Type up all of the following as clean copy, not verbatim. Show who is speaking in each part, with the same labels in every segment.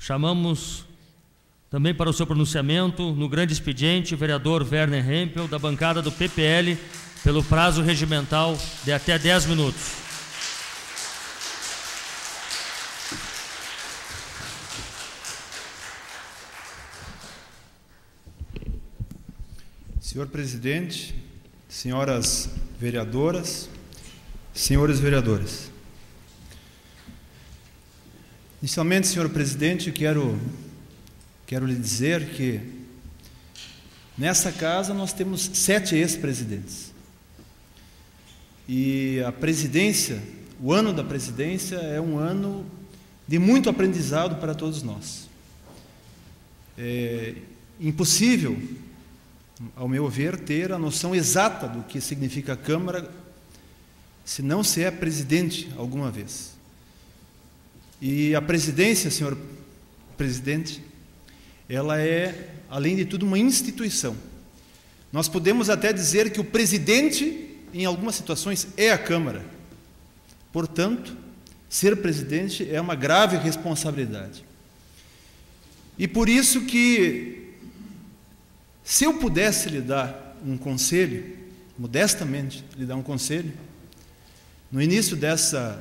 Speaker 1: chamamos também para o seu pronunciamento, no grande expediente, o vereador Werner Hempel, da bancada do PPL, pelo prazo regimental de até 10 minutos.
Speaker 2: Senhor presidente, senhoras vereadoras, senhores vereadores. Inicialmente, senhor presidente, quero lhe dizer que nessa casa nós temos 7 ex-presidentes. E a presidência, o ano da presidência é um ano de muito aprendizado para todos nós. É impossível, ao meu ver, ter a noção exata do que significa a Câmara se não se é presidente alguma vez. E a presidência, senhor presidente, ela é, além de tudo, uma instituição. Nós podemos até dizer que o presidente, em algumas situações, é a Câmara. Portanto, ser presidente é uma grave responsabilidade. E por isso que, se eu pudesse lhe dar um conselho, modestamente lhe dar um conselho, no início dessa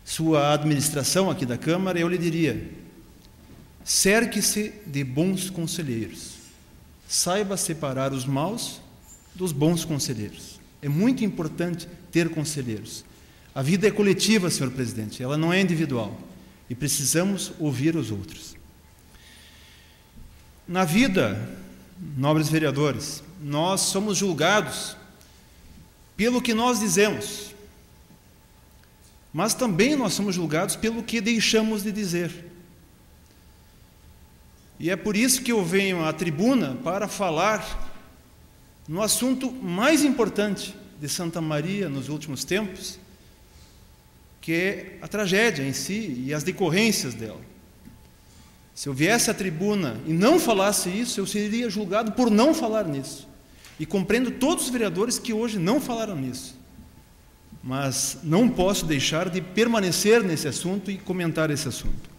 Speaker 2: sua administração aqui da Câmara, eu lhe diria: cerque-se de bons conselheiros, saiba separar os maus dos bons conselheiros. É muito importante ter conselheiros. A vida é coletiva, senhor presidente, ela não é individual, e precisamos ouvir os outros. Na vida, nobres vereadores, nós somos julgados pelo que nós dizemos, mas também nós somos julgados pelo que deixamos de dizer. E é por isso que eu venho à tribuna para falar no assunto mais importante de Santa Maria nos últimos tempos, que é a tragédia em si e as decorrências dela. Se eu viesse à tribuna e não falasse isso, eu seria julgado por não falar nisso. E compreendo todos os vereadores que hoje não falaram nisso. Mas não posso deixar de permanecer nesse assunto e comentar esse assunto.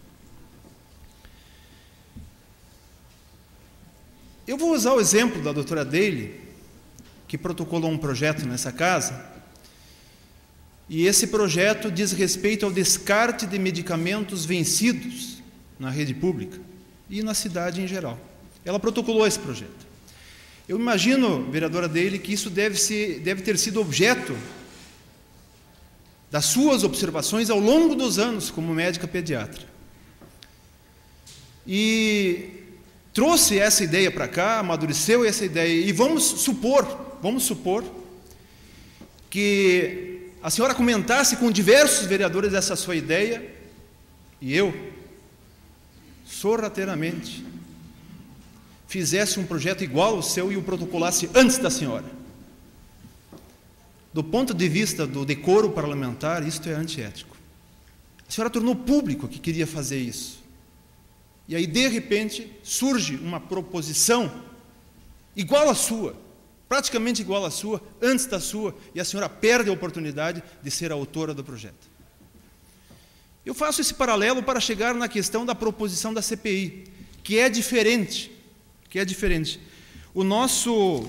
Speaker 2: Eu vou usar o exemplo da doutora Deile, que protocolou um projeto nessa casa, e esse projeto diz respeito ao descarte de medicamentos vencidos na rede pública e na cidade em geral. Ela protocolou esse projeto. Eu imagino, vereadora Deile, que isso deve ter sido objeto das suas observações ao longo dos anos como médica pediatra. E trouxe essa ideia para cá, amadureceu essa ideia, e vamos supor que a senhora comentasse com diversos vereadores essa sua ideia, e eu, sorrateiramente, fizesse um projeto igual ao seu e o protocolasse antes da senhora. Do ponto de vista do decoro parlamentar, isto é antiético. A senhora tornou público que queria fazer isso. E aí, de repente, surge uma proposição igual à sua, praticamente igual à sua, antes da sua, e a senhora perde a oportunidade de ser a autora do projeto. Eu faço esse paralelo para chegar na questão da proposição da CPI, que é diferente. O nosso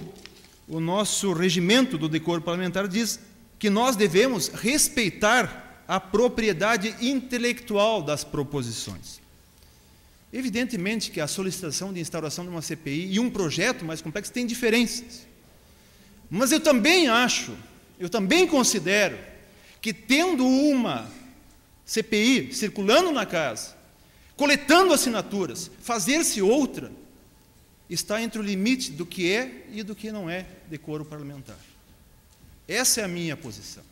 Speaker 2: regimento do decoro parlamentar diz que nós devemos respeitar a propriedade intelectual das proposições. Evidentemente que a solicitação de instauração de uma CPI e um projeto mais complexo tem diferenças. Mas eu também considero que, tendo uma CPI circulando na casa, coletando assinaturas, fazer-se outra, está entre o limite do que é e do que não é decoro parlamentar. Essa é a minha posição.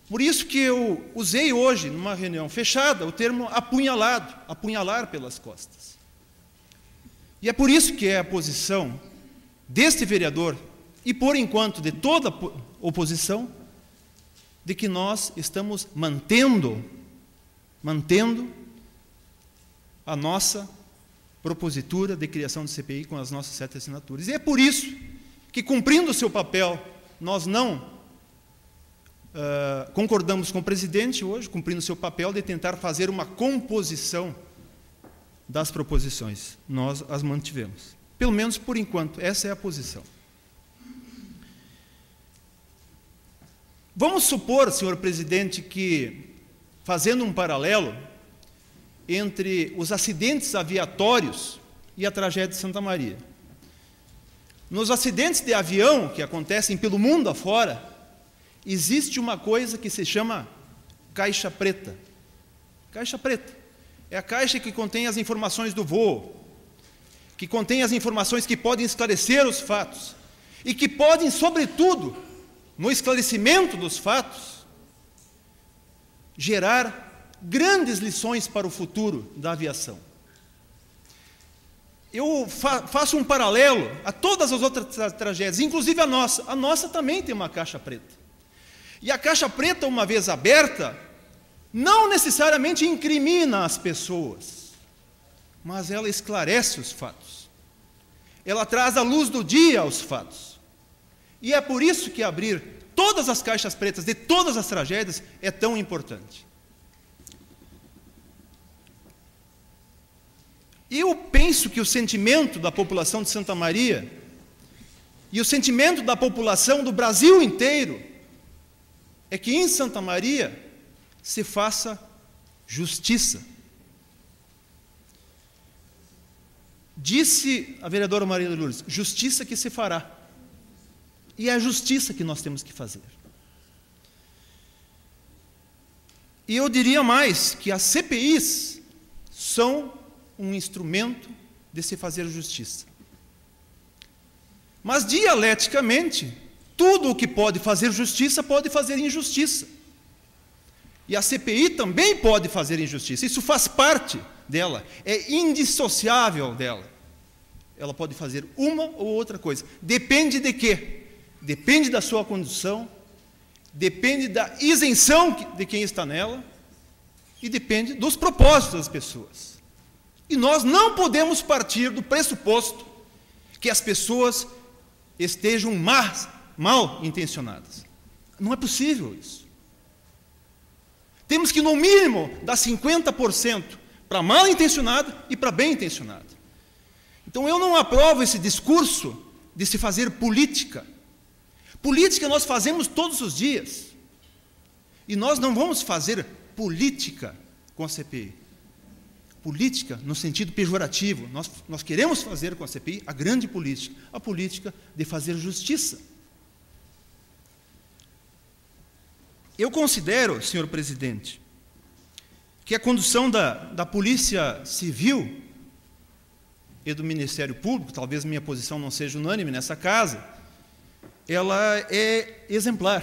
Speaker 2: Por isso que eu usei hoje, numa reunião fechada, o termo apunhalar pelas costas. E é por isso que é a posição deste vereador, e por enquanto de toda a oposição, de que nós estamos mantendo a nossa propositura de criação de CPI com as nossas 7 assinaturas. E é por isso que, cumprindo o seu papel, nós não concordamos com o presidente hoje, cumprindo seu papel de tentar fazer uma composição das proposições. Nós as mantivemos. Pelo menos por enquanto, essa é a posição. Vamos supor, senhor presidente, que, fazendo um paralelo entre os acidentes aviatórios e a tragédia de Santa Maria. Nos acidentes de avião que acontecem pelo mundo afora, existe uma coisa que se chama caixa preta. Caixa preta é a caixa que contém as informações do voo, que contém as informações que podem esclarecer os fatos e que podem, sobretudo, no esclarecimento dos fatos, gerar grandes lições para o futuro da aviação. Eu faço um paralelo a todas as outras tragédias, inclusive a nossa. A nossa também tem uma caixa preta. E a caixa preta, uma vez aberta, não necessariamente incrimina as pessoas, mas ela esclarece os fatos. Ela traz à luz do dia os fatos. E é por isso que abrir todas as caixas pretas de todas as tragédias é tão importante. Eu penso que o sentimento da população de Santa Maria e o sentimento da população do Brasil inteiro é que em Santa Maria se faça justiça. Disse a vereadora Maria de Lourdes, justiça que se fará. E é a justiça que nós temos que fazer. E eu diria mais, que as CPIs são um instrumento de se fazer justiça. Mas, dialeticamente, tudo o que pode fazer justiça pode fazer injustiça. E a CPI também pode fazer injustiça. Isso faz parte dela, é indissociável dela. Ela pode fazer uma ou outra coisa. Depende de quê? Depende da sua condição, depende da isenção de quem está nela e depende dos propósitos das pessoas. E nós não podemos partir do pressuposto que as pessoas estejam mal intencionadas. Não é possível isso. Temos que, no mínimo, dar 50% para mal intencionado e para bem intencionado. Então, eu não aprovo esse discurso de se fazer política. Política nós fazemos todos os dias. E nós não vamos fazer política com a CPI. Política no sentido pejorativo. Nós queremos fazer com a CPI a grande política. A política de fazer justiça. Eu considero, senhor presidente, que a condução da Polícia Civil e do Ministério Público, talvez minha posição não seja unânime nessa casa, ela é exemplar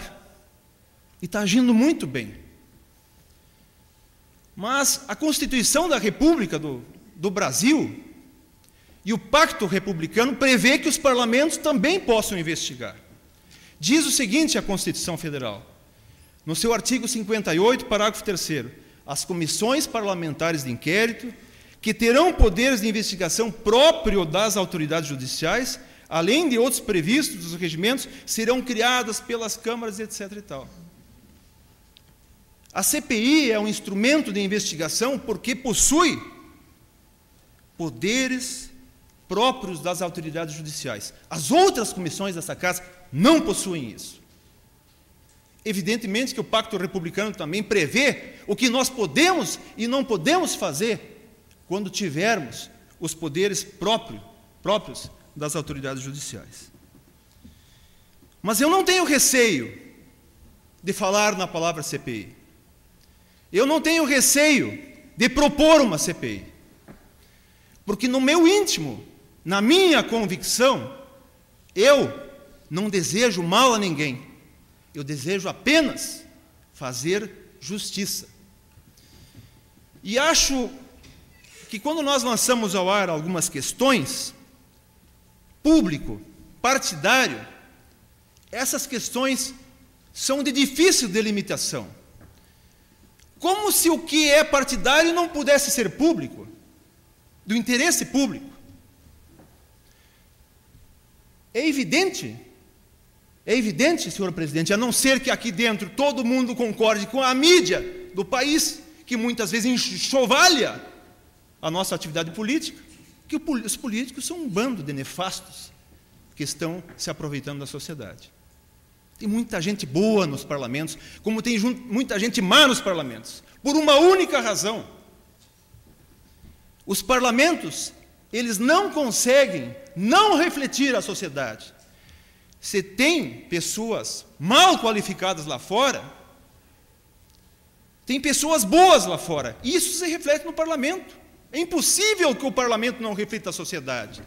Speaker 2: e está agindo muito bem. Mas a Constituição da República do Brasil e o Pacto Republicano prevê que os parlamentos também possam investigar. Diz o seguinte a Constituição Federal, no seu artigo 58, parágrafo 3º, as comissões parlamentares de inquérito, que terão poderes de investigação próprio das autoridades judiciais, além de outros previstos dos regimentos, serão criadas pelas câmaras, etc. e tal. A CPI é um instrumento de investigação porque possui poderes próprios das autoridades judiciais. As outras comissões dessa casa não possuem isso. Evidentemente que o Pacto Republicano também prevê o que nós podemos e não podemos fazer quando tivermos os poderes próprios das autoridades judiciais. Mas eu não tenho receio de falar na palavra CPI. Eu não tenho receio de propor uma CPI. Porque no meu íntimo, na minha convicção, eu não desejo mal a ninguém. Eu desejo apenas fazer justiça. E acho que quando nós lançamos ao ar algumas questões, público, partidário, essas questões são de difícil delimitação. Como se o que é partidário não pudesse ser público, do interesse público. É evidente É evidente, senhor presidente, a não ser que aqui dentro todo mundo concorde com a mídia do país, que muitas vezes enxovalha a nossa atividade política, que os políticos são um bando de nefastos que estão se aproveitando da sociedade. Tem muita gente boa nos parlamentos, como tem muita gente má nos parlamentos, por uma única razão. Os parlamentos, eles não conseguem não refletir a sociedade. Se tem pessoas mal qualificadas lá fora, tem pessoas boas lá fora. Isso se reflete no parlamento. É impossível que o parlamento não reflita a sociedade.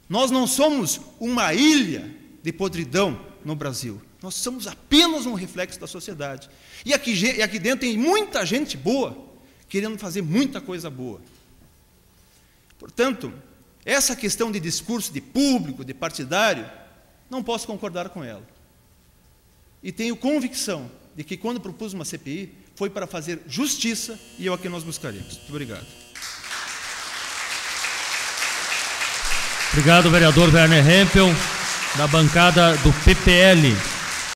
Speaker 2: Nós não somos uma ilha de podridão no Brasil. Nós somos apenas um reflexo da sociedade. E aqui dentro tem muita gente boa, querendo fazer muita coisa boa. Portanto, essa questão de discurso de público, de partidário, não posso concordar com ela. E tenho convicção de que quando propus uma CPI, foi para fazer justiça, e é o que nós buscaremos. Muito obrigado.
Speaker 1: Obrigado, vereador Werner Hempel, da bancada do PPL.